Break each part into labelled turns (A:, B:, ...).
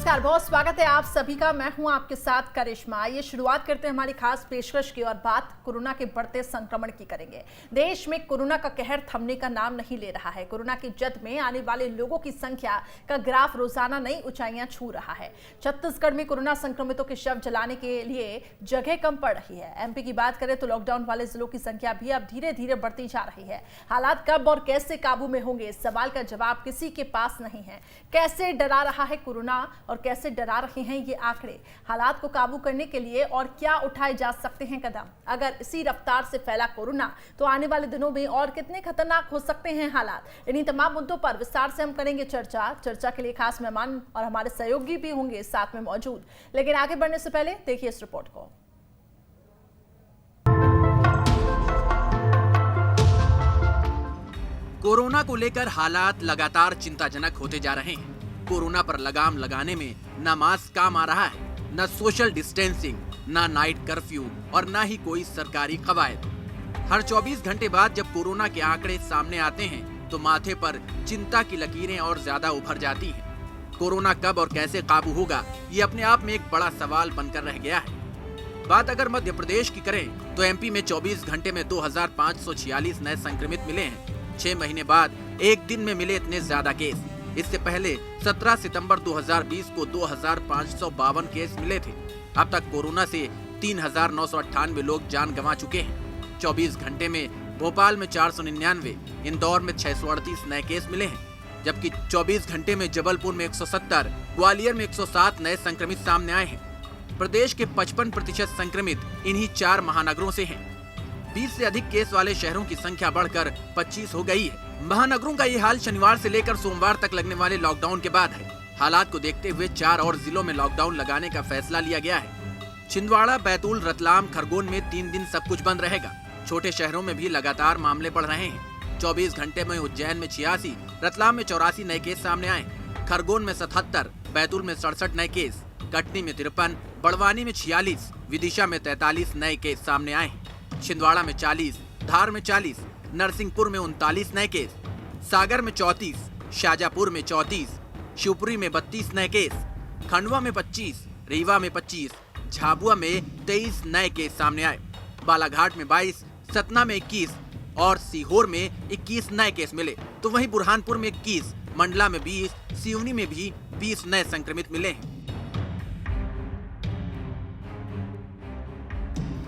A: नमस्कार, बहुत स्वागत है आप सभी का। मैं हूं आपके साथ करिश्मा। ये शुरुआत करते हैं हमारी खास पेशकश की और बात कोरोना के बढ़ते संक्रमण की करेंगे। देश में कोरोना का कहर थमने का नाम नहीं ले रहा है। कोरोना की जद में आने वाले लोगों की संख्या का ग्राफ रोजाना नई ऊंचाइयां छू रहा है। छत्तीसगढ़ में कोरोना संक्रमितों के शव जलाने के लिए जगह कम पड़ रही है। एमपी की बात करें तो लॉकडाउन वाले जिलों की संख्या भी अब धीरे धीरे बढ़ती जा रही है। हालात कब और कैसे काबू में होंगे, इस सवाल का जवाब किसी के पास नहीं है। कैसे डरा रहा है कोरोना और कैसे डरा रहे हैं ये आंकड़े? हालात को काबू करने के लिए और क्या उठाए जा सकते हैं कदम? अगर इसी रफ्तार से फैला कोरोना तो आने वाले दिनों में और कितने खतरनाक हो सकते हैं हालात? इन्हीं तमाम मुद्दों पर विस्तार से हम करेंगे चर्चा के लिए खास मेहमान और हमारे सहयोगी भी होंगे साथ में मौजूद। लेकिन आगे बढ़ने से पहले देखिए इस रिपोर्ट को।
B: कोरोना को लेकर हालात लगातार चिंताजनक होते जा रहे हैं। कोरोना पर लगाम लगाने में न मास्क काम आ रहा है, न सोशल डिस्टेंसिंग, न नाइट कर्फ्यू और न ही कोई सरकारी कवायद। हर 24 घंटे बाद जब कोरोना के आंकड़े सामने आते हैं तो माथे पर चिंता की लकीरें और ज्यादा उभर जाती हैं। कोरोना कब और कैसे काबू होगा, ये अपने आप में एक बड़ा सवाल बनकर रह गया है। बात अगर मध्य प्रदेश की करें तो एमपी में 24 घंटे में 2546 नए संक्रमित मिले हैं। 6 महीने बाद एक दिन में मिले इतने ज्यादा केस। इससे पहले 17 सितंबर 2020 को 2552 केस मिले थे। अब तक कोरोना से 3998 लोग जान गंवा चुके हैं। 24 घंटे में भोपाल में 499, इंदौर में 638 नए केस मिले हैं, जबकि 24 घंटे में जबलपुर में 170, ग्वालियर में 107 नए संक्रमित सामने आए हैं। प्रदेश के 55% संक्रमित इन्हीं 4 महानगरों से हैं। 20 से अधिक केस वाले शहरों की संख्या बढ़कर 25 हो गई है। महानगरों का ये हाल शनिवार से लेकर सोमवार तक लगने वाले लॉकडाउन के बाद है। हालात को देखते हुए 4 और जिलों में लॉकडाउन लगाने का फैसला लिया गया है। छिंदवाड़ा, बैतूल, रतलाम, खरगोन में 3 दिन सब कुछ बंद रहेगा। छोटे शहरों में भी लगातार मामले बढ़ रहे हैं। 24 घंटे में उज्जैन में 86, रतलाम में 84 नए केस सामने आए। खरगोन में 77, बैतूल में 67 नए केस, कटनी में 53, बड़वानी में 46, विदिशा में 43 नए केस सामने आए। छिंदवाड़ा में 40, धार में 40, नरसिंहपुर में 39 नए केस, सागर में 34, शाजापुर में 34, शिवपुरी में 32 नए केस, खंडवा में 25, रीवा में 25, झाबुआ में 23 नए केस सामने आए। बालाघाट में 22, सतना में 21 और सीहोर में 21 नए केस मिले। तो वहीं बुरहानपुर में 21, मंडला में 20, सिवनी में भी 20 नए संक्रमित मिले हैं।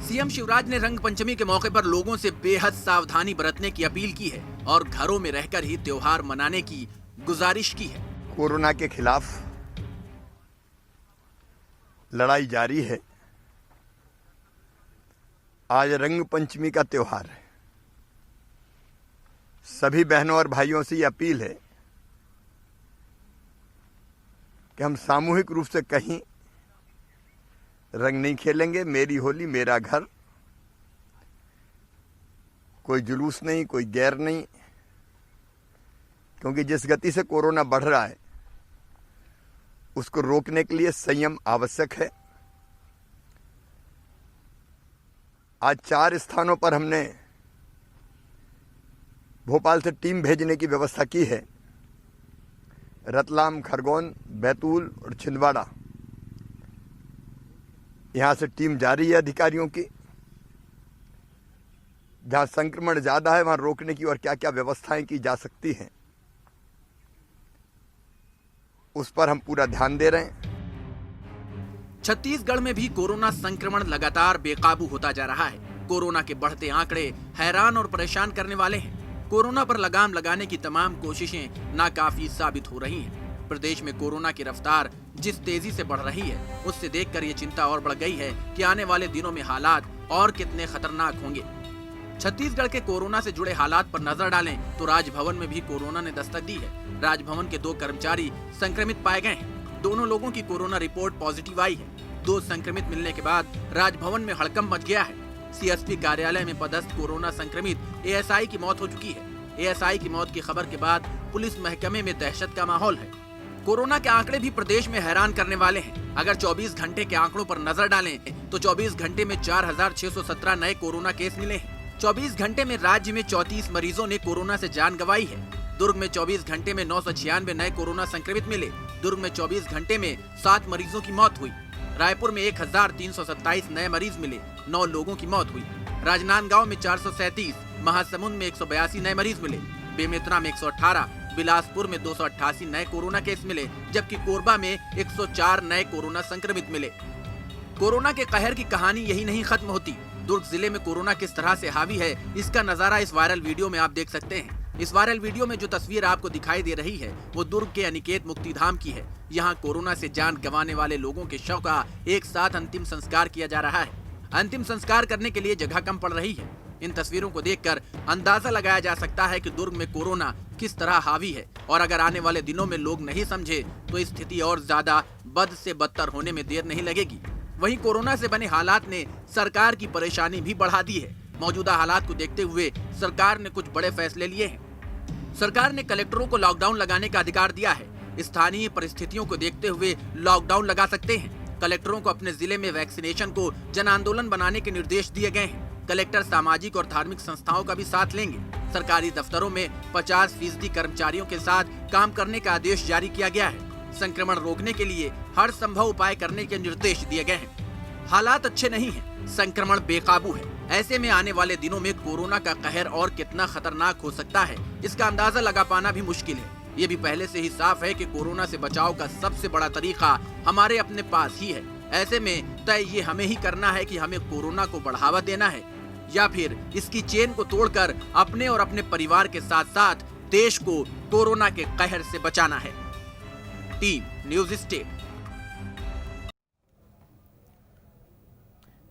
B: सीएम शिवराज ने रंग पंचमी के मौके पर लोगों से बेहद सावधानी बरतने की अपील की है और घरों में रहकर ही त्योहार मनाने की गुजारिश की है।
C: कोरोना के खिलाफ लड़ाई जारी है। आज रंग पंचमी का त्योहार है। सभी बहनों और भाइयों से ये अपील है कि हम सामूहिक रूप से कहीं रंग नहीं खेलेंगे। मेरी होली मेरा घर, कोई जुलूस नहीं, कोई गैर नहीं, क्योंकि जिस गति से कोरोना बढ़ रहा है उसको रोकने के लिए संयम आवश्यक है। आज 4 स्थानों पर हमने भोपाल से टीम भेजने की व्यवस्था की है। रतलाम, खरगोन, बैतूल और छिंदवाड़ा, यहां से टीम जारी है अधिकारियों की। जहां संक्रमण ज्यादा है वहां रोकने की और क्या क्या व्यवस्थाएं की जा सकती हैं उस पर हम पूरा ध्यान दे रहे हैं।
B: छत्तीसगढ़ में भी कोरोना संक्रमण लगातार बेकाबू होता जा रहा है। कोरोना के बढ़ते आंकड़े हैरान और परेशान करने वाले हैं। कोरोना पर लगाम लगाने की तमाम कोशिशें नाकाफी साबित हो रही हैं। प्रदेश में कोरोना की रफ्तार जिस तेजी से बढ़ रही है उससे देखकर ये चिंता और बढ़ गई है कि आने वाले दिनों में हालात और कितने खतरनाक होंगे। छत्तीसगढ़ के कोरोना से जुड़े हालात पर नजर डालें तो राजभवन में भी कोरोना ने दस्तक दी है। राजभवन के 2 कर्मचारी संक्रमित पाए गए हैं। दोनों लोगों की कोरोना रिपोर्ट पॉजिटिव आई है। 2 संक्रमित मिलने के बाद राजभवन में हड़कंप मच गया है। सीएसपी कार्यालय में पदस्थ कोरोना संक्रमित एएसआई की मौत हो चुकी है। एएसआई की मौत की खबर के बाद पुलिस महकमे में दहशत का माहौल है। कोरोना के आंकड़े भी प्रदेश में हैरान करने वाले हैं। अगर 24 घंटे के आंकड़ों पर नजर डालें तो 24 घंटे में 4617 नए कोरोना केस मिले हैं। 24 घंटे में राज्य में 34 मरीजों ने कोरोना से जान गंवाई है। दुर्ग में 24 घंटे में 996 नए कोरोना संक्रमित मिले। दुर्ग में 24 घंटे में 7 मरीजों की मौत हुई। रायपुर में 1327 नए मरीज मिले, 9 लोगों की मौत हुई। राजनांदगांव में 437, महासमुंद में 182 नए मरीज मिले। बेमेतरा में 118, बिलासपुर में 288 नए कोरोना केस मिले, जबकि कोरबा में 104 नए कोरोना संक्रमित मिले। कोरोना के कहर की कहानी यही नहीं खत्म होती। दुर्ग जिले में कोरोना किस तरह से हावी है, इसका नजारा इस वायरल वीडियो में आप देख सकते हैं। इस वायरल वीडियो में जो तस्वीर आपको दिखाई दे रही है वो दुर्ग के अनिकेत मुक्तिधाम की है। यहाँ कोरोना से जान गंवाने वाले लोगों के शव का एक साथ अंतिम संस्कार किया जा रहा है। अंतिम संस्कार करने के लिए जगह कम पड़ रही है। इन तस्वीरों को देखकर अंदाजा लगाया जा सकता है कि दुर्ग में कोरोना किस तरह हावी है, और अगर आने वाले दिनों में लोग नहीं समझे तो स्थिति और ज्यादा बद से बदतर होने में देर नहीं लगेगी। वहीं कोरोना से बने हालात ने सरकार की परेशानी भी बढ़ा दी है। मौजूदा हालात को देखते हुए सरकार ने कुछ बड़े फैसले लिए हैं। सरकार ने कलेक्टरों को लॉकडाउन लगाने का अधिकार दिया है। स्थानीय परिस्थितियों को देखते हुए लॉकडाउन लगा सकते हैं। कलेक्टरों को अपने जिले में वैक्सीनेशन को जन आंदोलन बनाने के निर्देश दिए गए हैं। कलेक्टर सामाजिक और धार्मिक संस्थाओं का भी साथ लेंगे। सरकारी दफ्तरों में 50% कर्मचारियों के साथ काम करने का आदेश जारी किया गया है। संक्रमण रोकने के लिए हर संभव उपाय करने के निर्देश दिए गए हैं। हालात अच्छे नहीं हैं, संक्रमण बेकाबू है। ऐसे में आने वाले दिनों में कोरोना का कहर और कितना खतरनाक हो सकता है, इसका अंदाजा लगा पाना भी मुश्किल है। ये भी पहले से ही साफ है कि कोरोना से बचाव का सबसे बड़ा तरीका हमारे अपने पास ही है। ऐसे में तय ये हमें ही करना है कि हमें कोरोना को बढ़ावा देना है या फिर इसकी चेन को तोड़कर अपने और अपने परिवार के साथ साथ देश को कोरोना के कहर से बचाना है। Team news state.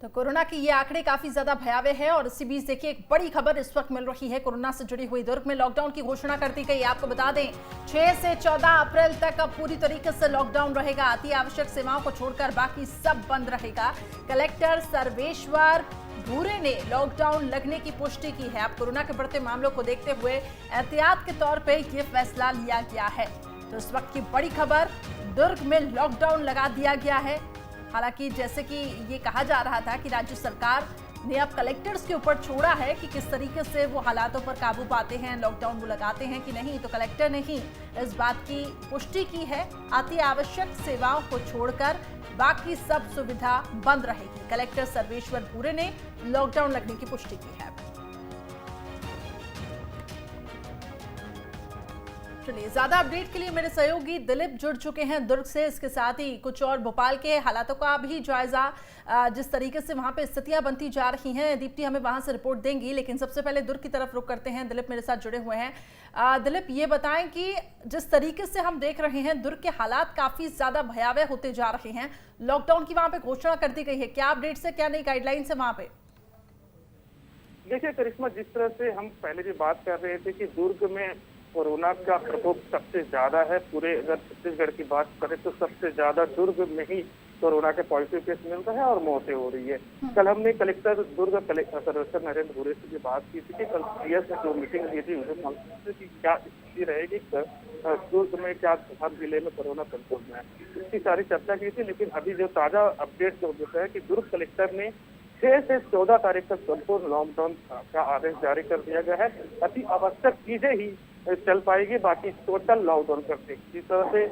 A: तो कोरोना के ये आंकड़े काफी ज्यादा भयावह है और इसी बीच देखिए एक बड़ी खबर इस वक्त मिल रही है कोरोना से जुड़ी हुई। दुर्ग में लॉकडाउन की घोषणा कर दी गई। आपको बता दें 6 से 14 अप्रैल तक अब पूरी तरीके से लॉकडाउन रहेगा। अति आवश्यक सेवाओं को छोड़कर बाकी सब बंद रहेगा। कलेक्टर सर्वेश्वर भूरे ने लॉकडाउन लगने की पुष्टि की है। अब कोरोना के बढ़ते मामलों को देखते हुए एहतियात के तौर पर यह फैसला लिया गया है। तो इस वक्त की बड़ी खबर, दुर्ग में लॉकडाउन लगा दिया गया है। हालांकि जैसे कि ये कहा जा रहा था कि राज्य सरकार ने अब कलेक्टर्स के ऊपर छोड़ा है कि किस तरीके से वो हालातों पर काबू पाते हैं, लॉकडाउन वो लगाते हैं कि नहीं। तो कलेक्टर ने ही इस बात की पुष्टि की है, अति आवश्यक सेवाओं को छोड़कर बाकी सब सुविधा बंद रहेगी। कलेक्टर सर्वेश्वर भूरे ने लॉकडाउन लगने की पुष्टि की है। चलिए ज्यादा अपडेट के लिए मेरे सहयोगी दिलीप जुड़ चुके हैं दुर्ग से। इसके साथ ही कुछ और भोपाल के हालातों का भी जायजा, जिस तरीके से वहां पे स्थितियां बनती जा रही हैं, दीप्ति हमें वहां से रिपोर्ट देंगी। लेकिन सबसे पहले दुर्ग की तरफ रुख करते हैं। दिलीप मेरे साथ जुड़े हुए हैं। दिलीप ये बताएं कि जिस तरीके से हम देख रहे हैं दुर्ग के हालात काफी ज्यादा भयावह होते जा रहे हैं, लॉकडाउन की वहां पे घोषणा कर दी गई है, क्या अपडेट्स है, क्या नई गाइडलाइंस है वहां पे?
D: देखिए करिश्मा, जिस तरह से हम पहले भी बात कर रहे थे कि दुर्ग में कोरोना का प्रकोप सबसे ज्यादा है, पूरे अगर छत्तीसगढ़ की बात करें तो सबसे ज्यादा दुर्ग में ही कोरोना के पॉजिटिव केस मिल रहे हैं और मौतें हो रही है। कल हमने कलेक्टर दुर्ग सर्वेश्वर नरेंद्र भूरे से बात की थी कि कल सीएस से जो मीटिंग ली थी उन्हें मालूम थी कि क्या स्थिति रहेगी दुर्ग में, क्या हर जिले में कोरोना कंट्रोल में है, इसकी सारी चर्चा की थी। लेकिन अभी जो ताजा अपडेट जो होता है कि दुर्ग कलेक्टर ने 6 से 14 तारीख तक संपूर्ण लॉकडाउन का आदेश जारी कर दिया गया है। अति आवश्यक चीजें ही चल पाएगी, बाकी टोटल लॉकडाउन कर देगी। जिस तरह से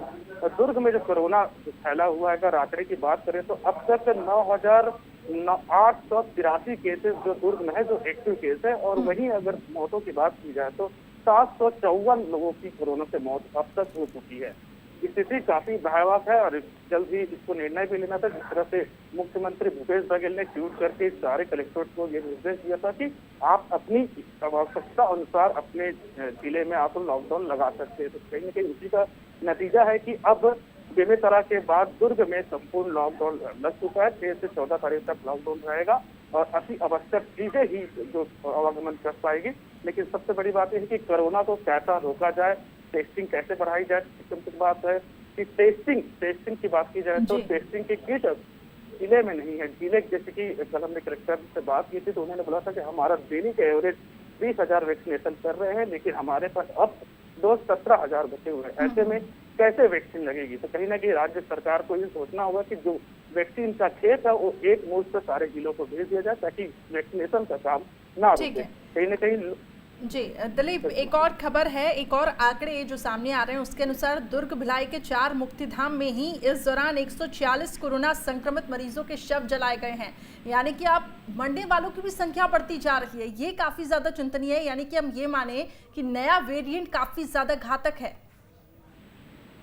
D: दुर्ग में जो कोरोना फैला हुआ है, अगर आंकड़े की बात करें तो अब तक 9,883 केसेस जो दुर्ग में है जो एक्टिव केस है, और वहीं अगर मौतों की बात की जाए तो 754 लोगों की कोरोना से मौत अब तक हो चुकी है। स्थिति काफी भयावह है और जल्द ही इसको निर्णय भी लेना था। जिस तरह से मुख्यमंत्री भूपेश बघेल ने ट्वीट करके सारे कलेक्टरेट को ये निर्देश दिया था कि आप अपनी आवश्यकता अनुसार अपने जिले में आप लॉकडाउन लगा सकते हैं। तो कहीं न कहीं उसी का नतीजा है कि अब बेमेतरा के बाद दुर्ग में संपूर्ण लॉकडाउन लग चुका है। 6 से 14 तारीख तक लॉकडाउन रहेगा और अति आवश्यक चीजें ही जो आवागमन कर पाएगी। लेकिन सबसे बड़ी बात यह है कि कोरोना को कैसा रोका जाए, टेस्टिंग कैसे बढ़ाई जाए। सिस्टम की बात है कि टेस्टिंग की बात की जाए तो टेस्टिंग की किट जिले में नहीं है। जिले जैसे कि कल हमने कलेक्टर से बात की थी तो उन्होंने बोला था कि हमारा दैनिक एवरेज 20,000 वैक्सीनेशन कर रहे हैं, लेकिन हमारे पास अब 17,000 बचे हुए हैं। ऐसे में कैसे वैक्सीन लगेगी? तो कहीं ना कहीं राज्य सरकार को ये सोचना होगा कि जो वैक्सीन का खेत है वो एक मुश्त से सारे जिलों को भेज दिया जाए ताकि वैक्सीनेशन का काम ना रुके। कहीं ना कहीं
A: जी दिलीप, एक और खबर है, एक और आंकड़े जो सामने आ रहे हैं उसके अनुसार दुर्ग भिलाई के 4 मुक्तिधाम में ही इस दौरान 146 कोरोना संक्रमित मरीजों के शव जलाए गए हैं। यानी कि आप मरने वालों की भी संख्या बढ़ती जा रही है, ये काफी ज्यादा चिंतनीय है। यानी कि हम ये माने कि नया वेरिएंट काफी ज्यादा घातक है।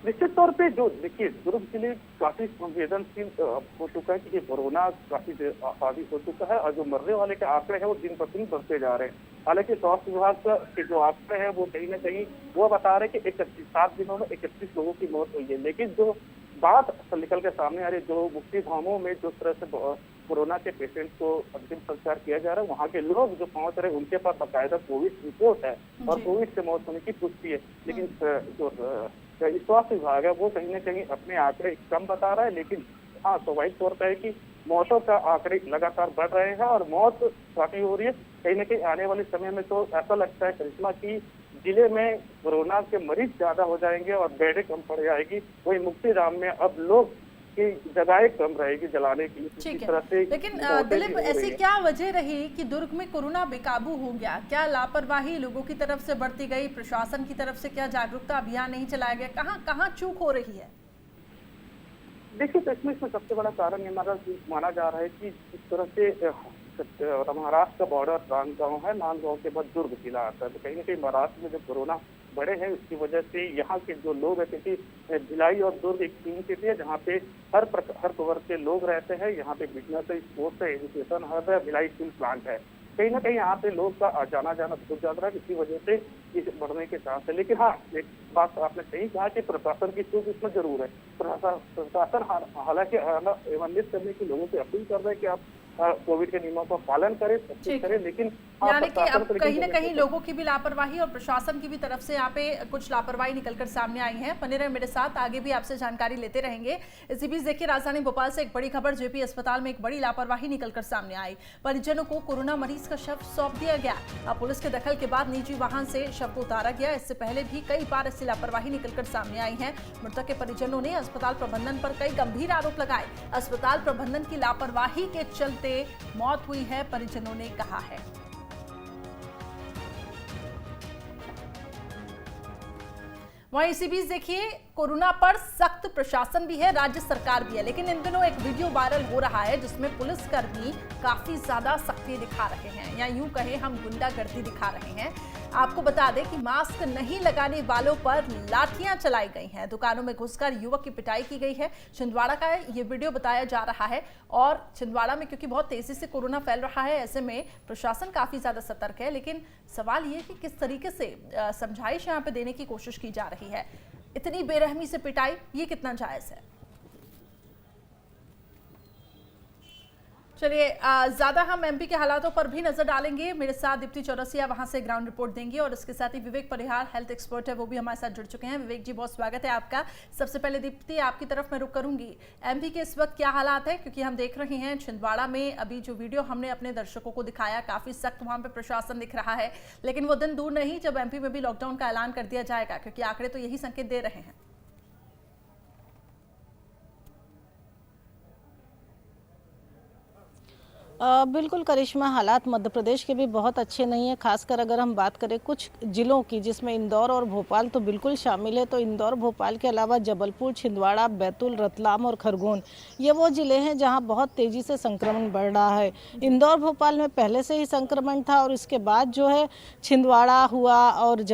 D: निश्चित तौर पे जो देखिए दुर्ग जिले काफी संवेदनशील हो चुका है कि कोरोना काफी हावी हो चुका है और जो मरने वाले के आंकड़े हैं वो दिन प्रतिदिन बढ़ते जा रहे हैं। हालांकि स्वास्थ्य विभाग के जो आंकड़े हैं वो कहीं ना कहीं वो बता रहे हैं कि 7 दिनों में 31 लोगों की मौत हुई है। लेकिन जो बात निकल के सामने आ रही है, जो मुक्तिधामों में जिस तरह से कोरोना के पेशेंट को अंतिम संस्कार किया जा रहा है, वहाँ के लोग जो पहुंच रहे हैं उनके पास बाकायदा कोविड रिपोर्ट है और कोविड से मौत होने की पुष्टि है। लेकिन जो स्वास्थ्य विभाग है वो कहीं ना कहीं अपने आंकड़े कम बता रहा है। लेकिन हाँ, स्वाभाविक तौर पर है कि मौतों का आंकड़े लगातार बढ़ रहे हैं और मौत काफी हो रही है। कहीं ना कहीं आने वाले समय में तो ऐसा लगता है करिश्मा की जिले में कोरोना के मरीज ज्यादा हो जाएंगे और बेडें कम पड़ जाएगी। वही मुक्तिधाम में अब लोग की जगहें कम रहेगी जलाने की।
A: ठीक है, लेकिन दिलीप, ऐसी क्या वजह रही कि दुर्ग में कोरोना बेकाबू हो गया? क्या लापरवाही लोगों की तरफ से बढ़ती गई, प्रशासन की तरफ से क्या जागरूकता अभियान नहीं चलाया गया? कहाँ चूक हो रही है?
D: देखिए, तो इसमें सबसे बड़ा कारण ये माना जा रहा है कि इस तरह से महाराष्ट्र का बॉर्डर नांदगांव है, नांदगांव के बाद दुर्ग जिला आता है। तो कहीं ना कहीं महाराष्ट्र में जो कोरोना बढ़े हैं उसकी वजह से यहाँ के जो लोग हैं, क्योंकि भिलाई और दुर्ग एक तीन सिटी है जहाँ पे हर वर्ग के लोग रहते हैं। यहाँ पे बिजनेस है, स्पोर्ट्स है, एजुकेशन हब है, भिलाई स्टील प्लांट है। कहीं ना कहीं यहाँ पे लोग का जाना बहुत ज्यादा है, इसी वजह से इस बढ़ने के चांस है। लेकिन हाँ, एक बात आपने सही कहा कि प्रशासन की चूक इसमें जरूर है। प्रशासन हालांकि नियमित करने की लोगों से अपील कर रहे हैं कि आप कोविड के नियमों का पालन करें, सब कुछ करें। लेकिन
A: यानी कि अब कहीं ना कहीं लोगों की भी लापरवाही और प्रशासन की भी तरफ से यहाँ पे कुछ लापरवाही निकलकर सामने आई है। बने रहे मेरे साथ, आगे भी आपसे जानकारी लेते रहेंगे। इसी बीच देखिए, राजधानी भोपाल से एक बड़ी खबर, जेपी अस्पताल में एक बड़ी लापरवाही निकलकर सामने आई। परिजनों को कोरोना मरीज का शव सौंप दिया गया। अब पुलिस के दखल के बाद निजी वाहन से शव को उतारा गया। इससे पहले भी कई बार ऐसी लापरवाही निकलकर सामने आई है। मृतक के परिजनों ने अस्पताल प्रबंधन पर कई गंभीर आरोप लगाए। अस्पताल प्रबंधन की लापरवाही के चलते मौत हुई है, परिजनों ने कहा है। वहीं इसी बीच देखिए, कोरोना पर सख्त प्रशासन भी है, राज्य सरकार भी है। लेकिन इन दिनों एक वीडियो वायरल हो रहा है जिसमें पुलिसकर्मी काफी ज्यादा सख्ती दिखा रहे हैं, या यूं कहें हम गुंडागर्दी दिखा रहे हैं। आपको बता दें कि मास्क नहीं लगाने वालों पर लाठियां चलाई गई हैं। दुकानों में घुसकर युवक की पिटाई की गई है। छिंदवाड़ा का ये वीडियो बताया जा रहा है और छिंदवाड़ा में क्योंकि बहुत तेजी से कोरोना फैल रहा है, ऐसे में प्रशासन काफी ज्यादा सतर्क है। लेकिन सवाल ये कि किस तरीके से समझाइश यहाँ पे देने की कोशिश की जा रही है। इतनी बेरहमी से पिटाई, ये कितना जायज है? चलिए, ज्यादा हम एमपी के हालातों पर भी नजर डालेंगे। मेरे साथ दीप्ति चौरसिया वहां से ग्राउंड रिपोर्ट देंगे और इसके साथ ही विवेक परिहार, हेल्थ एक्सपर्ट है, वो भी हमारे साथ जुड़ चुके हैं। विवेक जी, बहुत स्वागत है आपका। सबसे पहले दीप्ति, आपकी तरफ मैं रुक करूंगी। एमपी के इस वक्त क्या हालात है? क्योंकि हम देख रहे हैं छिंदवाड़ा में अभी जो वीडियो हमने अपने दर्शकों को दिखाया, काफी सख्त वहां पे प्रशासन दिख रहा है। लेकिन वो दिन दूर नहीं जब एमपी में भी लॉकडाउन का ऐलान कर दिया जाएगा, क्योंकि आंकड़े तो यही संकेत दे रहे हैं।
E: बिल्कुल करिश्मा, हालात मध्य प्रदेश के भी बहुत अच्छे नहीं है। खासकर अगर हम बात करें कुछ जिलों की, जिसमें इंदौर और भोपाल तो बिल्कुल शामिल है, तो इंदौर भोपाल के अलावा जबलपुर, छिंदवाड़ा, बैतूल, रतलाम और खरगोन, ये वो ज़िले हैं जहां बहुत तेज़ी से संक्रमण बढ़ रहा है। इंदौर भोपाल में पहले से ही संक्रमण था और इसके बाद जो है छिंदवाड़ा हुआ और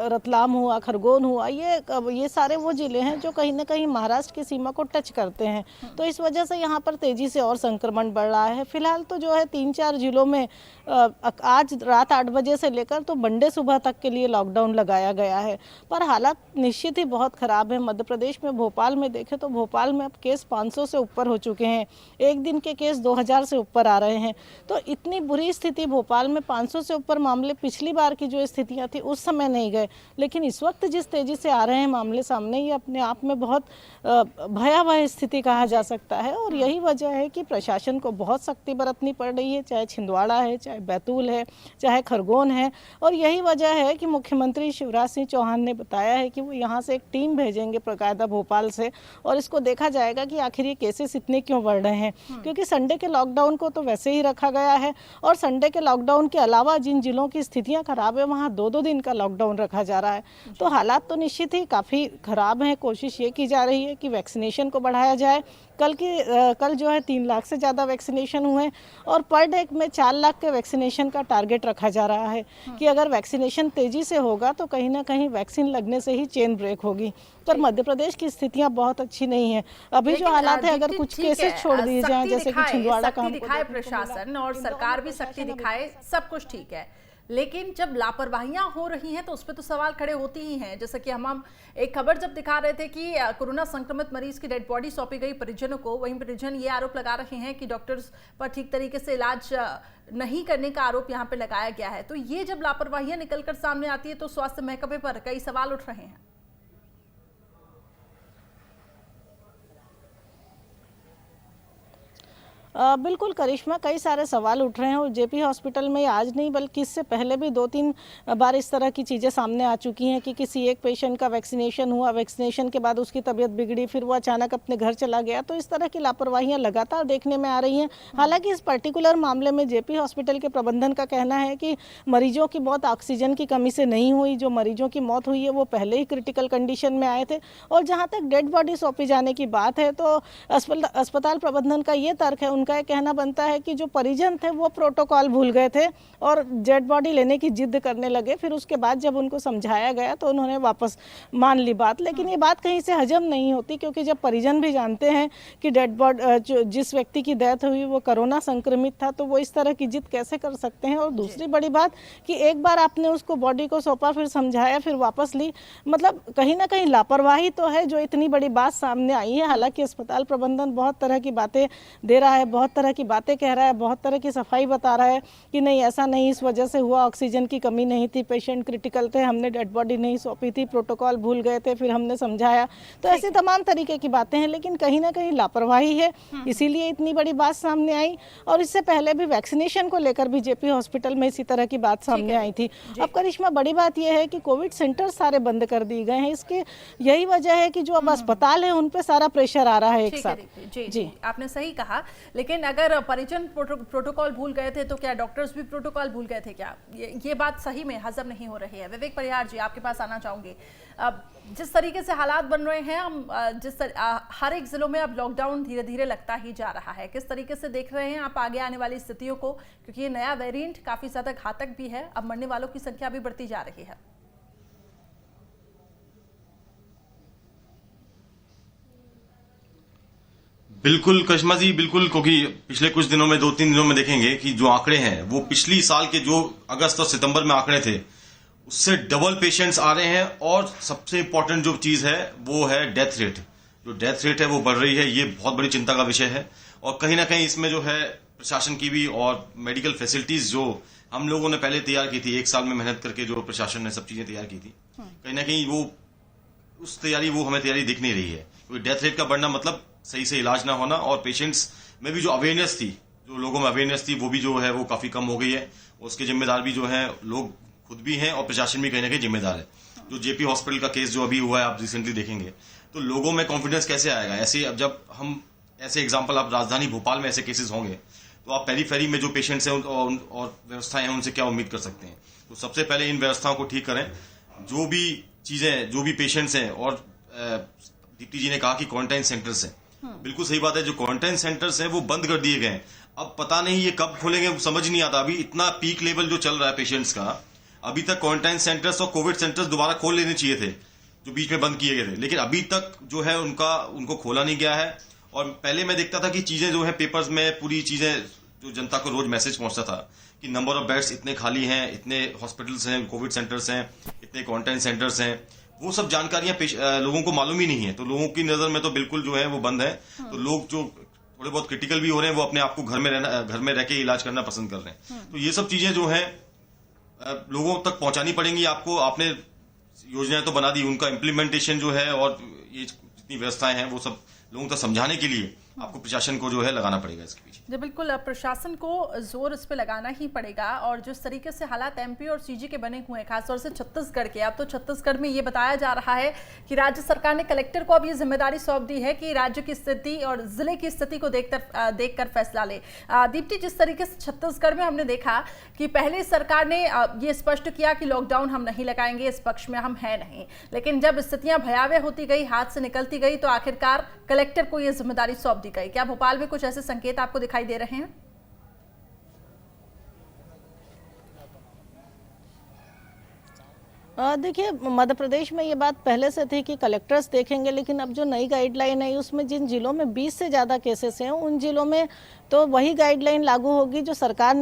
E: रतलाम हुआ, खरगोन हुआ, ये सारे वो ज़िले हैं जो कहीं ना कहीं महाराष्ट्र की सीमा को टच करते हैं। तो इस वजह से यहाँ पर तेज़ी से और संक्रमण बढ़ रहा है। फिलहाल तो जो है 3-4 जिलों में आज रात 8 बजे से लेकर तो मंडे सुबह तक के लिए लॉकडाउन लगाया गया है। पर हालात निश्चित ही बहुत ख़राब है। मध्य प्रदेश में भोपाल में देखें तो भोपाल में अब केस 500 से ऊपर हो चुके हैं। एक दिन के केस 2000 से ऊपर आ रहे हैं। तो इतनी बुरी स्थिति भोपाल में, 500 से ऊपर मामले पिछली बार की जो स्थितियाँ थी उस समय नहीं गए। लेकिन इस वक्त जिस तेज़ी से आ रहे हैं मामले सामने, ये अपने आप में बहुत भयावह स्थिति कहा जा सकता है। और यही वजह है कि प्रशासन को बहुत सख्त सख्ती बरतनी पड़ रही है, चाहे छिंदवाड़ा है, चाहे बैतूल है, चाहे खरगोन है। और यही वजह है कि मुख्यमंत्री शिवराज सिंह चौहान ने बताया है कि वो यहाँ से एक टीम भेजेंगे बाकायदा भोपाल से, और इसको देखा जाएगा कि आखिर ये केसेस इतने क्यों बढ़ रहे हैं। क्योंकि संडे के लॉकडाउन को तो वैसे ही रखा गया है, और संडे के लॉकडाउन के अलावा जिन जिलों की स्थितियाँ खराब है वहाँ 2-2 दिन का लॉकडाउन रखा जा रहा है। तो हालात तो निश्चित ही काफ़ी खराब हैं। कोशिश ये की जा रही है कि वैक्सीनेशन को बढ़ाया जाए। कल जो है 3 लाख से ज़्यादा वैक्सीनेशन हुए, और पर डे में 4 लाख के वैक्सीनेशन का टारगेट रखा जा रहा है कि अगर वैक्सीनेशन तेज़ी से होगा तो कहीं ना कहीं वैक्सीन लगने से ही चेन ब्रेक होगी। पर मध्य प्रदेश की स्थितियां बहुत अच्छी नहीं है। अभी जो हालात है, अगर कुछ केसेस छोड़ दिए जाएं, जैसे कि छिंदवाड़ा का,
A: दिखाए प्रशासन और सरकार भी सख्ती दिखाए, सब कुछ ठीक है, लेकिन जब लापरवाहियां हो रही हैं तो उस पर तो सवाल खड़े होती ही हैं। जैसे कि हम एक खबर जब दिखा रहे थे कि कोरोना संक्रमित मरीज की डेड बॉडी सौंपी गई परिजनों को, वहीं परिजन ये आरोप लगा रहे हैं कि डॉक्टर्स पर ठीक तरीके से इलाज नहीं करने का आरोप यहाँ पे लगाया गया है। तो ये जब लापरवाहियां निकलकर सामने आती है तो स्वास्थ्य महकमे पर कई सवाल उठ रहे हैं।
E: बिल्कुल करिश्मा, कई सारे सवाल उठ रहे हैं, और जेपी हॉस्पिटल में आज नहीं बल्कि इससे पहले भी 2-3 बार इस तरह की चीज़ें सामने आ चुकी हैं कि किसी एक पेशेंट का वैक्सीनेशन हुआ, वैक्सीनेशन के बाद उसकी तबीयत बिगड़ी, फिर वो अचानक अपने घर चला गया। तो इस तरह की लापरवाहियां लगातार देखने में आ रही हैं। हालांकि इस पर्टिकुलर मामले में जेपी हॉस्पिटल के प्रबंधन का कहना है कि मरीजों की मौत ऑक्सीजन की कमी से नहीं हुई। जो मरीजों की मौत हुई है वो पहले ही क्रिटिकल कंडीशन में आए थे। और जहाँ तक डेड बॉडी सौंपी जाने की बात है तो अस्पताल प्रबंधन का ये तर्क है, उनका कहना बनता है कि जो परिजन थे वो प्रोटोकॉल भूल गए थे और डेड बॉडी लेने की जिद करने लगे। फिर उसके बाद जब उनको समझाया गया तो उन्होंने वापस मान ली बात। लेकिन ये बात कहीं से हजम नहीं होती, क्योंकि जब परिजन भी जानते हैं कि डेड बॉडी जिस व्यक्ति की डेथ हुई वो कोरोना संक्रमित था, तो वो इस तरह की जिद कैसे कर सकते हैं। और दूसरी बड़ी बात कि एक बार आपने उसको बॉडी को सौंपा, फिर समझाया, फिर वापस ली, मतलब कहीं ना कहीं लापरवाही तो है जो इतनी बड़ी बात सामने आई है। हालांकि अस्पताल प्रबंधन बहुत तरह की बातें दे रहा है, बहुत तरह की बातें कह रहा है, बहुत तरह की सफाई बता रहा है कि नहीं ऐसा नहीं, इस वजह से हुआ, ऑक्सीजन की कमी नहीं थी, पेशेंट क्रिटिकल थे, हमने डेड बॉडी नहीं सौंपी थी, प्रोटोकॉल भूल गए थे, फिर हमने समझाया। तो ऐसी तमाम तरीके की बातें हैं, लेकिन कहीं ना कहीं लापरवाही है, इसीलिए इतनी बड़ी बात सामने आई। और इससे पहले भी वैक्सीनेशन को लेकर भी जेपी हॉस्पिटल में इसी तरह की बात सामने आई थी। अब करिश्मा, बड़ी बात यह है कि कोविड सेंटर सारे बंद कर दिए गए हैं। इसके यही वजह है कि जो अब अस्पताल है उन पे सारा प्रेशर आ रहा है एक साथ।
A: जी, आपने सही कहा। लेकिन अगर परिजन प्रोटोकॉल भूल गए थे तो क्या डॉक्टर्स भी प्रोटोकॉल भूल गए थे क्या? ये बात सही में हजम नहीं हो रही है। विवेक परिहार जी, आपके पास आना चाहूंगी। अब जिस तरीके से हालात बन रहे हैं, हम हर एक जिलों में अब लॉकडाउन धीरे धीरे लगता ही जा रहा है, किस तरीके से देख रहे हैं आप आगे आने वाली स्थितियों को? क्योंकि ये नया वेरिएंट काफी ज्यादा घातक भी है, अब मरने वालों की संख्या भी बढ़ती जा रही है।
F: बिल्कुल करिश्मा जी, बिल्कुल, क्योंकि पिछले कुछ दिनों में 2-3 दिनों में देखेंगे कि जो आंकड़े हैं वो पिछली साल के जो अगस्त और सितंबर में आंकड़े थे उससे डबल पेशेंट्स आ रहे हैं। और सबसे इंपॉर्टेंट जो चीज है वो है डेथ रेट। जो डेथ रेट है वो बढ़ रही है, ये बहुत बड़ी चिंता का विषय है। और कहीं ना कहीं इसमें जो है प्रशासन की भी और मेडिकल फैसिलिटीज जो हम लोगों ने पहले तैयार की थी, 1 साल में मेहनत करके जो प्रशासन ने सब चीजें तैयार की थी, कहीं ना कहीं वो हमें तैयारी दिख नहीं रही है। क्योंकि डेथ रेट का बढ़ना मतलब सही से इलाज ना होना, और पेशेंट्स में भी जो अवेयरनेस थी, जो लोगों में अवेयरनेस थी, वो भी जो है वो काफी कम हो गई है। उसके जिम्मेदार भी जो है लोग खुद भी हैं और प्रशासन भी कहीं ना कहीं जिम्मेदार है। जो जेपी हॉस्पिटल का केस जो अभी हुआ है, आप रिसेंटली देखेंगे, तो लोगों में कॉन्फिडेंस कैसे आएगा? ऐसे अब जब हम ऐसे एग्जाम्पल, आप राजधानी भोपाल में ऐसे केसेस होंगे तो आप पेरीफेरी में जो पेशेंट्स हैं और व्यवस्थाएं हैं उनसे क्या उम्मीद कर सकते हैं? तो सबसे पहले इन व्यवस्थाओं को ठीक करें। जो भी चीजें, जो भी पेशेंट्स हैं, और दीप्ति जी ने कहा कि क्वारंटाइन सेंटर्स हैं, बिल्कुल सही बात है। जो क्वारंटाइन सेंटर्स हैं वो बंद कर दिए गए हैं। अब पता नहीं ये कब खोलेंगे, समझ नहीं आता। अभी इतना पीक लेवल जो चल रहा है पेशेंट्स का, अभी तक क्वारंटाइन सेंटर्स और कोविड सेंटर्स दोबारा खोल लेने चाहिए थे, जो बीच में बंद किए गए थे, लेकिन अभी तक जो है उनको खोला नहीं गया है। और पहले मैं देखता था कि चीजें जो है पेपर्स में पूरी चीजें जो जनता को रोज मैसेज पहुंचता था कि नंबर ऑफ बेड्स इतने खाली हैं, इतने हॉस्पिटल्स हैं, कोविड सेंटर्स हैं, इतने क्वारंटाइन सेंटर्स हैं, वो सब जानकारियां लोगों को मालूम ही नहीं है। तो लोगों की नजर में तो बिल्कुल जो है वो बंद है। तो लोग जो थोड़े बहुत क्रिटिकल भी हो रहे हैं वो अपने आप को घर में रह के इलाज करना पसंद कर रहे हैं। तो ये सब चीजें जो है लोगों तक पहुंचानी पड़ेंगी आपको। आपने योजनाएं तो बना दी, उनका इम्प्लीमेंटेशन जो है और ये जितनी व्यवस्थाएं हैं वो सब लोगों तक समझाने के लिए आपको प्रशासन को जो है लगाना पड़ेगा इसके पीछे।
A: जी बिल्कुल, प्रशासन को जोर इस पे लगाना ही पड़ेगा। और जिस तरीके से हालात एमपी और सीजी के बने हुए हैं, खासतौर से छत्तीसगढ़ के, अब तो छत्तीसगढ़ में ये बताया जा रहा है कि राज्य सरकार ने कलेक्टर को अब ये जिम्मेदारी सौंप दी है कि राज्य की स्थिति और जिले की स्थिति को देखकर फैसला ले। दीप्ति, जिस तरीके से छत्तीसगढ़ में हमने देखा कि पहले सरकार ने ये स्पष्ट किया कि लॉकडाउन हम नहीं लगाएंगे, इस पक्ष में हम हैं नहीं, लेकिन जब स्थितियां भयावह होती गई, हाथ से निकलती गई, तो आखिरकार कलेक्टर को ये जिम्मेदारी सौंप दी गई। क्या भोपाल में कुछ ऐसे संकेत आपको दिखाई दे रहे हैं?
E: देखिए, मध्य प्रदेश में ये बात पहले से थी कि कलेक्टर्स देखेंगे, लेकिन अब जो नई गाइडलाइन है उसमें जिन जिलों में 20 से ज़्यादा केसेस हैं उन जिलों में तो वही गाइडलाइन लागू होगी जो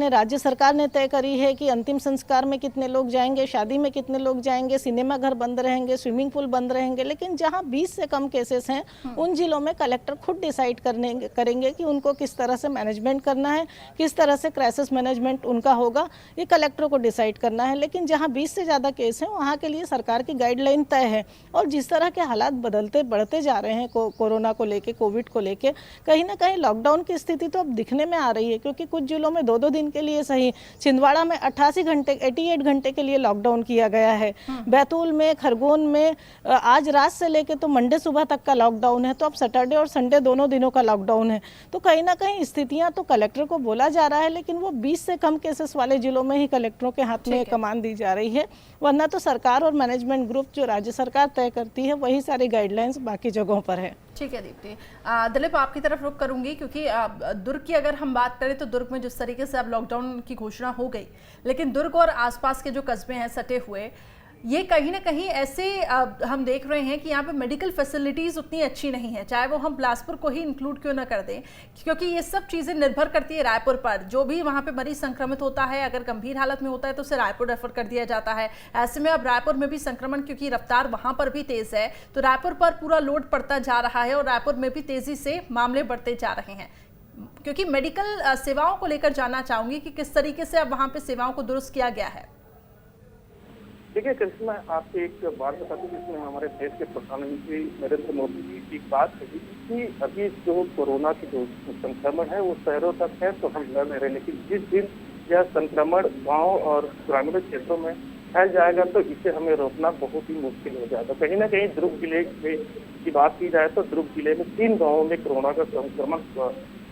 E: राज्य सरकार ने तय करी है कि अंतिम संस्कार में कितने लोग जाएंगे, शादी में कितने लोग जाएंगे, सिनेमा घर बंद रहेंगे, स्विमिंग पूल बंद रहेंगे। लेकिन जहां 20 से कम केसेस हैं उन जिलों में कलेक्टर खुद डिसाइड करेंगे कि उनको किस तरह से मैनेजमेंट करना है, किस तरह से क्राइसिस मैनेजमेंट उनका होगा, ये कलेक्टरों को डिसाइड करना है। लेकिन जहाँ 20 से ज़्यादा केस हैं वहाँ के लिए सरकार की गाइडलाइन तय है। और जिस तरह के हालात बढ़ते जा रहे हैं कोरोना को लेके, कोविड को लेके, कहीं ना कहीं लॉकडाउन की स्थिति तो अब दिखने में आ रही है, क्योंकि कुछ जिलों में 2-2 दिन के लिए सही, छिंदवाड़ा में 88 घंटे के लिए लॉकडाउन किया गया है, बैतूल में, खरगोन में आज रात से लेके तो मंडे सुबह तक का लॉकडाउन है। तो अब सैटरडे और संडे दोनों दिनों का लॉकडाउन है। तो कहीं ना कहीं स्थितियां तो कलेक्टर को बोला जा रहा है, लेकिन वो 20 से कम केसेस वाले जिलों में ही कलेक्टरों के हाथ में कमान दी जा रही है, वरना तो सरकार और मैनेजमेंट ग्रुप जो राज्य सरकार तय करती है वही सारी गाइडलाइंस बाकी जगहों पर है।
A: ठीक है दीप्ति। दिलीप, आपकी तरफ रुख करूंगी, क्योंकि दुर्ग की अगर हम बात करें तो दुर्ग में जिस तरीके से अब लॉकडाउन की घोषणा हो गई, लेकिन दुर्ग और आसपास के जो कस्बे हैं सटे हुए, ये कहीं ना कहीं ऐसे हम देख रहे हैं कि यहाँ पे मेडिकल फैसिलिटीज़ उतनी अच्छी नहीं है, चाहे वो हम बिलासपुर को ही इंक्लूड क्यों ना कर दें, क्योंकि ये सब चीज़ें निर्भर करती है रायपुर पर। जो भी वहाँ पे मरीज संक्रमित होता है, अगर गंभीर हालत में होता है तो उसे रायपुर रेफर कर दिया जाता है। ऐसे में अब रायपुर में भी संक्रमण, क्योंकि रफ्तार वहाँ पर भी तेज़ है, तो रायपुर पर पूरा लोड पड़ता जा रहा है और रायपुर में भी तेज़ी से मामले बढ़ते जा रहे हैं। क्योंकि मेडिकल सेवाओं को लेकर जानना चाहूँगी कि किस तरीके से अब वहाँ पर सेवाओं को दुरुस्त किया गया है।
D: देखिए कृष्णा, आपसे एक बात बता दूं, जिसमें हमारे देश के प्रधानमंत्री नरेंद्र मोदी जी की बात कही कि अभी जो कोरोना की जो संक्रमण है वो शहरों तक है तो हम लड़ नहीं रहे, लेकिन जिस दिन यह संक्रमण गांव और ग्रामीण क्षेत्रों में फैल जाएगा तो इसे हमें रोकना बहुत ही मुश्किल हो जाएगा। कहीं ना कहीं दुर्ग जिले की बात की जाए तो दुर्ग जिले में 3 गाँवों में कोरोना का संक्रमण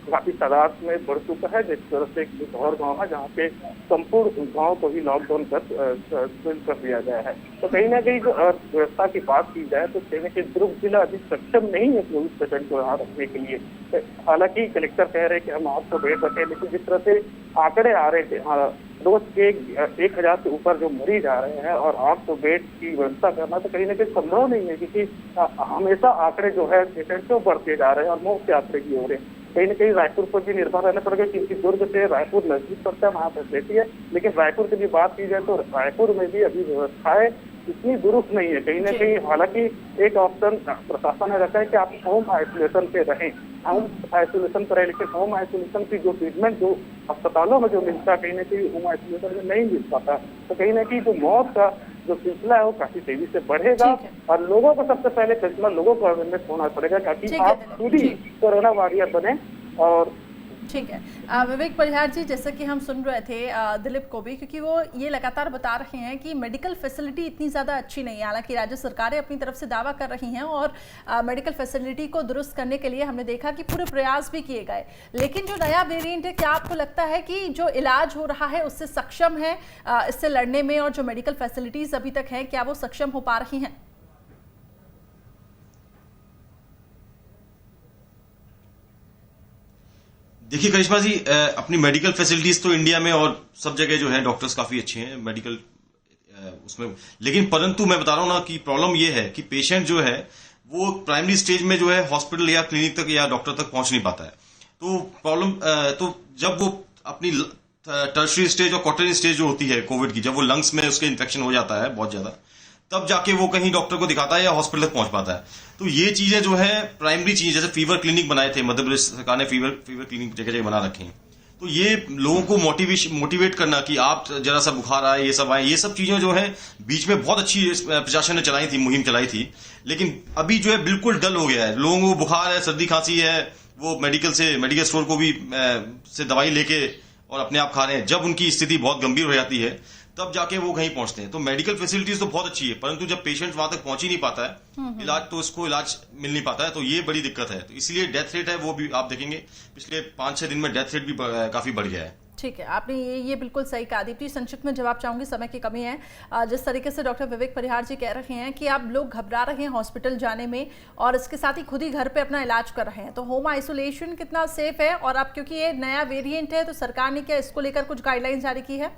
D: काफी तादाद में बढ़ चुका है। जिस तरह से एक और गाँव है जहाँ पे संपूर्ण गाँव को ही लॉकडाउन कर दिया गया है। तो कहीं ना कहीं जो अर्थव्यवस्था की बात की जाए तो कहीं ना कहीं दुर्ग जिला अभी सक्षम नहीं है 24% को यहाँ रखने के लिए। हालांकि कलेक्टर कह रहे हैं कि हम 800 बेड रखें, लेकिन जिस तरह से आंकड़े आ रहे थे रोज के 1000 से ऊपर जो मरीज आ रहे हैं और 800 बेड की व्यवस्था करना तो कहीं ना कहीं संभव नहीं है, क्योंकि हमेशा आंकड़े जो है पेशेंट क्यों बढ़ते जा रहे हैं और मुफ्त यात्रा की हो रहे हैं। कहीं ना कहीं रायपुर पर भी निर्भर रहना पड़ेगा, क्योंकि दुर्ग से रायपुर नजदीक पड़ता है, वहाँ फैसिलिटी है। लेकिन रायपुर की भी बात की जाए तो रायपुर में भी अभी व्यवस्थाएं इतनी दुरुस्त नहीं है। कहीं ना कहीं हालांकि एक ऑप्शन प्रशासन ने रखा है कि आप होम आइसोलेशन पे रहें, होम आइसोलेशन पर रहें, लेकिन होम आइसोलेशन की जो ट्रीटमेंट जो अस्पतालों में जो मिलता है कहीं ना कहीं होम आइसोलेशन में नहीं मिल पाता। तो कहीं ना कहीं जो मौत का जो सिलसिला है वो काफी तेजी से बढ़ेगा और लोगों को सबसे पहले फैसला लोगों को अवेयरनेस होना पड़ेगा ताकि आप खुद ही कोरोना वॉरियर बने। और
A: ठीक है विवेक परिहार जी, जैसे कि हम सुन रहे थे दिलीप को भी, क्योंकि वो ये लगातार बता रहे हैं कि मेडिकल फैसिलिटी इतनी ज़्यादा अच्छी नहीं है। हालांकि राज्य सरकारें अपनी तरफ से दावा कर रही हैं और मेडिकल फैसिलिटी को दुरुस्त करने के लिए हमने देखा कि पूरे प्रयास भी किए गए, लेकिन जो नया वेरिएंट है, क्या आपको लगता है कि जो इलाज हो रहा है उससे सक्षम है इससे लड़ने में, और जो मेडिकल फैसिलिटीज़ अभी तक है क्या वो सक्षम हो पा रही हैं?
F: देखिए करिश्मा जी, अपनी मेडिकल फैसिलिटीज तो इंडिया में और सब जगह जो है डॉक्टर्स काफी अच्छे हैं मेडिकल उसमें, लेकिन परंतु मैं बता रहा हूं ना कि प्रॉब्लम ये है कि पेशेंट जो है वो प्राइमरी स्टेज में जो है हॉस्पिटल या क्लिनिक तक या डॉक्टर तक पहुंच नहीं पाता है। तो प्रॉब्लम तो जब वो अपनी टर्शरी स्टेज और क्वार्टरनरी स्टेज जो होती है कोविड की, जब वो लंग्स में उसके इन्फेक्शन हो जाता है बहुत ज्यादा, तब जाके वो कहीं डॉक्टर को दिखाता है या हॉस्पिटल तक पहुंच पाता है। तो ये चीजें जो है प्राइमरी चीज, जैसे फीवर क्लिनिक बनाए थे मध्य प्रदेश सरकार ने, फीवर क्लिनिक जगह जगह बना रखे हैं, तो ये लोगों को मोटिवेट करना कि आप जरा सा बुखार आए, ये सब आए, ये सब चीजें जो है बीच में बहुत अच्छी प्रशासन ने चलाई थी, मुहिम चलाई थी। लेकिन अभी जो है बिल्कुल डल हो गया है। लोगों को बुखार है, सर्दी खांसी है, वो मेडिकल स्टोर को भी से दवाई लेके और अपने आप खा रहे हैं। जब उनकी स्थिति बहुत गंभीर हो जाती है तब जाके वो कहीं पहुंचते हैं। तो मेडिकल फैसिलिटीज तो बहुत अच्छी है, परंतु जब पेशेंट वहां तक पहुंच ही नहीं पाता है इलाज, तो उसको इलाज मिल नहीं पाता है, तो ये बड़ी दिक्कत है। तो इसलिए डेथ रेट है वो भी आप देखेंगे पिछले 5-6 दिन में डेथ रेट भी काफी बढ़ गया है।
A: ठीक है, आपने ये बिल्कुल सही कहा। दीप्ति, संक्षिप्त में जवाब चाहूंगी, समय की कमी है। जिस तरीके से डॉक्टर विवेक परिहार जी कह रहे हैं कि आप लोग घबरा रहे हैं हॉस्पिटल जाने में और इसके साथ ही खुद ही घर पे अपना इलाज कर रहे हैं, तो होम आइसोलेशन कितना सेफ है? और अब क्योंकि ये नया वेरिएंट है तो सरकार ने क्या इसको लेकर कुछ गाइडलाइन जारी की है?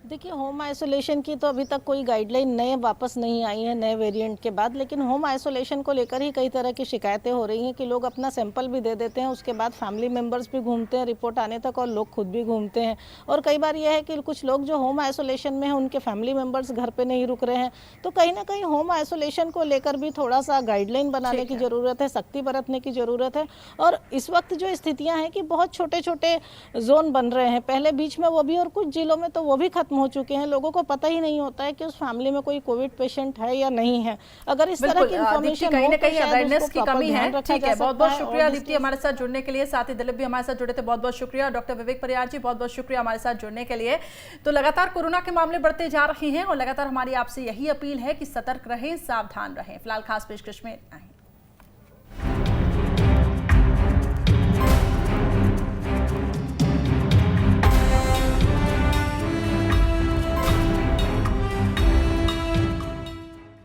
E: देखिए, होम आइसोलेशन की तो अभी तक कोई गाइडलाइन नए वापस नहीं आई है नए वेरिएंट के बाद, लेकिन होम आइसोलेशन को लेकर ही कई तरह की शिकायतें हो रही हैं कि लोग अपना सैंपल भी दे देते हैं, उसके बाद फैमिली मेंबर्स भी घूमते हैं रिपोर्ट आने तक और लोग खुद भी घूमते हैं। और कई बार यह है कि कुछ लोग जो होम आइसोलेशन में हैं उनके फैमिली मेंबर्स घर पर नहीं रुक रहे हैं। तो कहीं ना कहीं होम आइसोलेशन को लेकर भी थोड़ा सा गाइडलाइन बनाने की ज़रूरत है, सख्ती बरतने की ज़रूरत है। और इस वक्त जो स्थितियाँ हैं कि बहुत छोटे छोटे जोन बन रहे हैं, पहले बीच में वो भी और कुछ जिलों में तो वो भी खत्म हो चुके हैं। लोगों को पता ही नहीं होता है कि उस फैमिली में कोई कोविड पेशेंट है या नहीं है। अगर इस तरह की इंफॉर्मेशन
A: कहीं ना कहीं अवेयरनेस की कमी है। ठीक है, बहुत बहुत शुक्रिया दीप्ति हमारे साथ जुड़ने के लिए। साथ ही दिलीप भी हमारे साथ जुड़े थे, बहुत बहुत शुक्रिया। डॉक्टर विवेक परिहार जी, बहुत बहुत शुक्रिया हमारे साथ जुड़ने के लिए। तो लगातार कोरोना के मामले बढ़ते जा रहे हैं और लगातार हमारी आपसे यही अपील है कि सतर्क रहें, सावधान रहें। फिलहाल खास पेशकश में